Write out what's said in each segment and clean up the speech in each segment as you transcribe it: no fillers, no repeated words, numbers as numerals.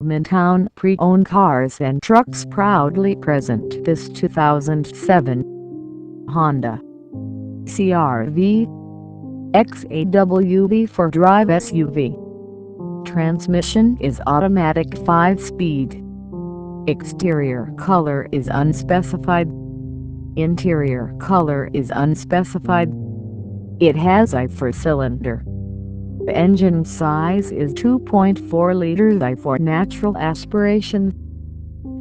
Midtown Pre-Owned Cars and Trucks proudly present this 2007 Honda CR-V XAWV for drive SUV. Transmission is automatic 5-speed. Exterior color is unspecified. Interior color is unspecified. It has a 4-cylinder. The engine size is 2.4 liters i4 natural aspiration.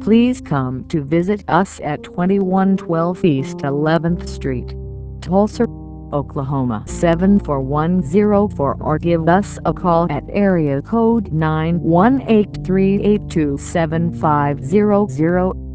Please come to visit us at 2112 East 11th Street, Tulsa, Oklahoma 74104, or give us a call at area code 918-382-7500.